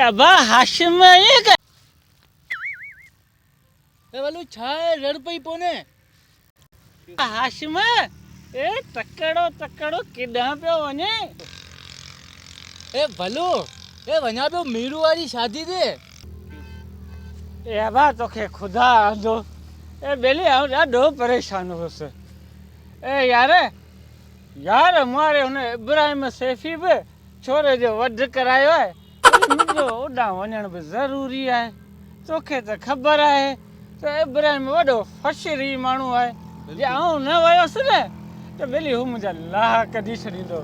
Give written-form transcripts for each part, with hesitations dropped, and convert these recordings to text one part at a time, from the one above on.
अबा हाशिम ये का ए वलू छाए रड़ पई पोने हाशिम ए तकड़ो किॾां पियो वञे ए भलू ए वञा पियो मीरू वारी शादी ते ए अबा तोखे खुदा आंदो ए बेली आउं ॾाढो परेशान हुउसि ए यार हमारे हुन इब्राहिम सैफी बि छोरे जो वध करायो आहे मुंहिंजो ओॾां वञण बि ज़रूरी आहे तोखे त ख़बर आहे त इब्राहिम वॾो फशरी माण्हू आहे जे आउं न वियोसि न त बेली हू मुंहिंजा लाह कढी छॾींदो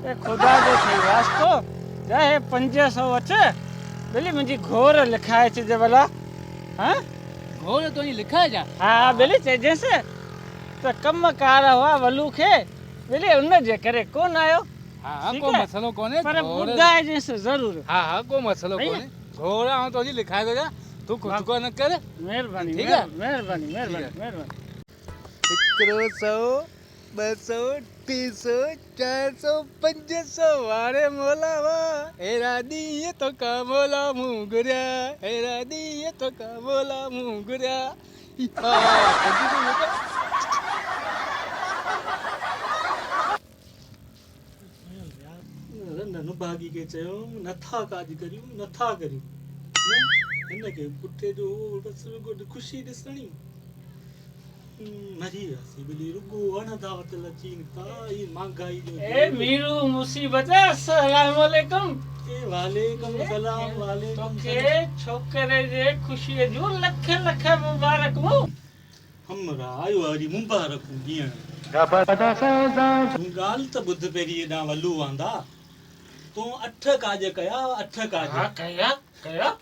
ए ख़ुदा जो ठही वास्तो चाहे 500 वठि बेली मुंहिंजी घोर लिखाए अचिजे भला हा घोर तो ही लिखा जा हा बेली चइजेसि त कमकार हुआ वलू खे बेली उनजे करे कोन आयो हां ठीक को है? मसलो कोने पर ॿुधाइजेसि ज़रूरु हां को मसलो भैया। कोने घोर आऊं तो जी लिखा दो जा तू खुद को न कर महिरबानी ठीक है? महिरबानी हिकिड़ो 100 200 300 400 500 वारे मोला वा हेरा ॾींहं तो का मोला मूं घुरिया हेरा ॾींहं तो का मोला मूं घुरिया नन भागी के चयो नथा काज करियूं नथा करियूं न हिनखे पुठे जो बस रुगो ख़ुशी ॾिसणी मरी वियासीं बिली रुगो वणंदा वतल अचीनि था ही महांगाई जो ए मीरू मुसीबत अस्सलाम वालेकुम ए वालेकुम सलाम वालेकुम तोखे छोकरे जे ख़ुशीअ जूं लख लख मुबारकूं हमरा आयो वारी मुबारक ॾियण तूं ॻाल्हि त ॿुध पहिरीं एॾां वलू वांदा तूं 8 काज कया 8 काज हा कया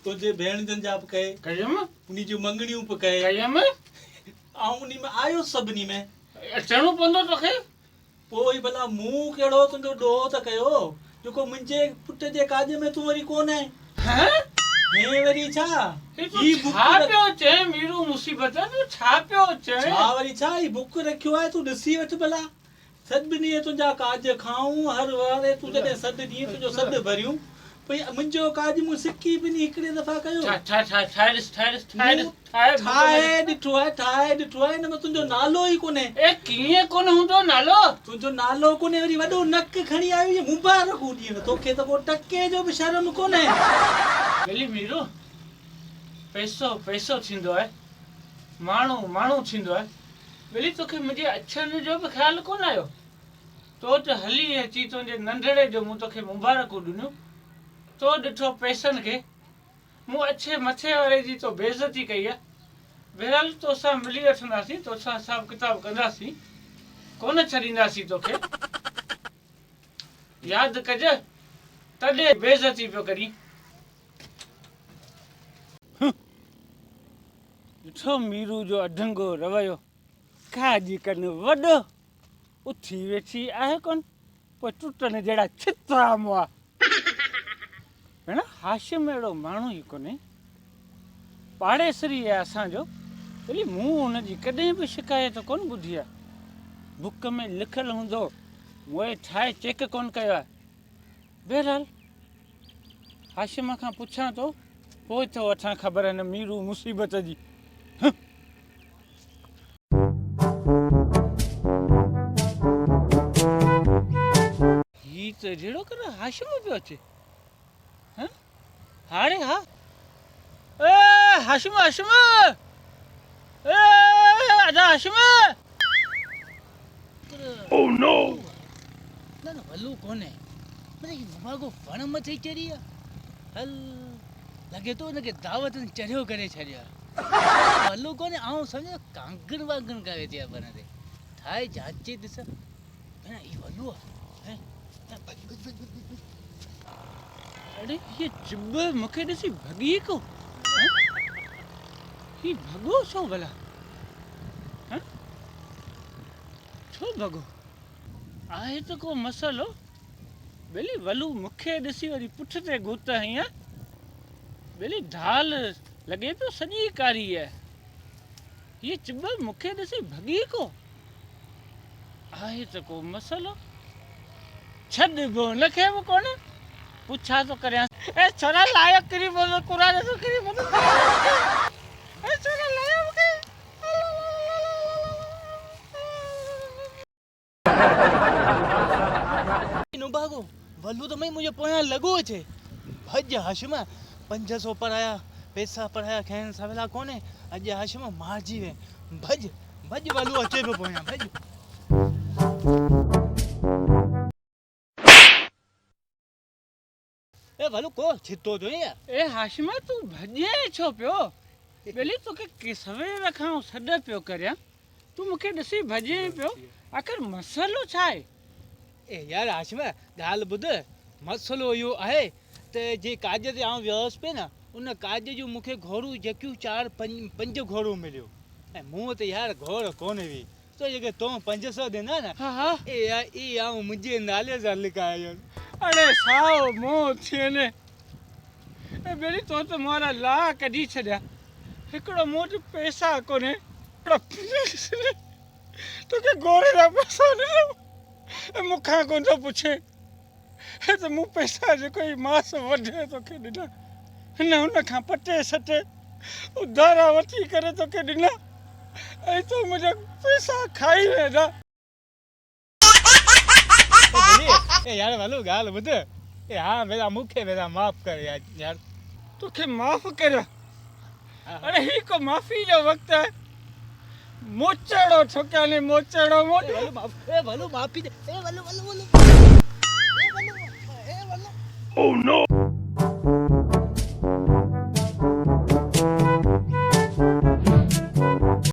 तुंहिंजे भेणजनि जा बि कए कयम उन्ही जूं मंगणियूं बि कए कयम ऐं उन्ही में आयो सभिनी में अचणो पवंदो तोखे पोइ भला मूं कहिड़ो तुंहिंजो ॾोह त कयो जेको मुंहिंजे पुट जे काज में तूं वरी कोन आहे हैं हे वरी छा ही छा पियो चए मीरू मुसीबत तूं छा पियो चए छा वरी छा ही बुक रखियो आहे तूं ॾिसी वठ भला सभिनी तुंहिंजा काज खाऊं हर वारे तूं जॾहिं सॾु ॾींहुं तुंहिंजो सॾु भरियूं भई मुंहिंजो काज मूं सिकी बि नी हिकिड़े दफ़ा कयो ठाहे ॾिठो आहे हिन में तुंहिंजो नालो ई कोन्हे ए कीअं कोन हूंदो नालो तुंहिंजो नालो कोन्हे वरी वॾो नक खणी आयो मुबारक ॾियण तोखे त को टके जो बि शर्म कोन्हे बेली मीरू पैसो थींदो आहे माण्हू थींदो आहे बेली तोखे मुंहिंजे अछनि जो बि ख़्यालु कोन आयो तो त हली अची तुंहिंजे नंढड़े जो मूं तोखे मुबारकूं ॾिनियूं तो ॾिठो पैसनि खे मूं अछे मथे वारे जी तो बेइज़ती कई आहे बहरहाल तोसां मिली वठंदासीं तोसां हिसाब किताब कंदासीं कोन छॾींदासीं तोखे यादि कजे तॾहिं बेइज़ती पियो करी ॾिठो मीरू जो अढंगो रवैयो काजी कन वॾो उथी वेठी आहे कोन पोइ टुटनि जहिड़ा छित्रा मुआ भेण हाशिम अहिड़ो माण्हू ई कोन्हे पाड़ेसरी आहे असांजो भली मूं हुनजी कॾहिं बि शिकायत कोन ॿुधी आहे बुक में लिखियलु हूंदो मोए ठाहे चेक कोन कयो आहे बहरहाल हाशिम खां पुछां थो पोइ थो वठां ख़बर हिन मीरू मुसीबत जी ही त जहिड़ो करे हाशिम पियो अचे हाणे हा ए हाशिम ए आजा हाशिम ओ नो न वलू कोने मतलब ये नुमागो वण मथे चढ़ी हल लगे तो उनके दावत चढ़ियो करे छड़िया वलू कोने आऊं समझ कांगन वांगन करे दिया बनदे थाए जांचे दिस ना ई वलू है अरे ये जिब मूंखे ॾिसी भॻी को ही भॻो छो भला छो भॻो आहे त को मसलो बेली वलू मूंखे ॾिसी वरी पुठ ते गुत हई बेली ढाल लॻे पियो सॼी कारी आहे ये चिब मूंखे ॾिसी भॻी को आहे त को मसलो छॾिबो हुनखे बि कोन पुछा थो करियां ए छोरा लायक करी बोलो कुराने तो करी बोलो ए छोरा लायक के નું ભાગો વલ્લુ તો મેં મુજે પોયા લગો છે ભજ હાશમાં 500 પર આયા પૈસા પર આયા ખેન સાવેલા કોને આજે હાશમાં મારજી વે ભજ ભજ વલ્લુ અચે પે પોયા ભજ એ વલ્લુ કો છિતો જો યાર ए हाशिमा तू भजे छो पियो बेली तो के किसवे रखाऊ सड पियो करया तू मुके दसी भजे पियो आखिर मसलो छाए ए यार हाशमा गाल बुध मसलो यो आहे ते जे काज ते आऊं व्यवस पे ना उन काज जो मुखे घोड़ू जक्यू 4-5 घोड़ू मिलियो ए मुंह ते यार घोड़ कोने वी तो ये के तो 500 देना ना हाँ हाँ ए यार ई आऊं मुझे नाले जा लिखायो अरे साओ मो थिए ने ए बेली तो मारा ला कढी छड्या हिकड़ो मोट पैसा कोने तो के गोरे रा पैसा ने मुखा कोन तो पूछे तो मु पैसा जो कोई मास वढे तो के दिना न उन खां पटे सटे उधारा वठी करे तो के दिना ऐ तो मुझे पैसा खाई वेदा ए यार वालो गाल बुध ए हां मेरा मुखे मेरा माफ कर यार तो के माफ कर अरे ही को माफी जो वक्त है मोचड़ो छोका ने मोचड़ो मोट ए वालो माफी दे ए वालो वालो वालो Oh no!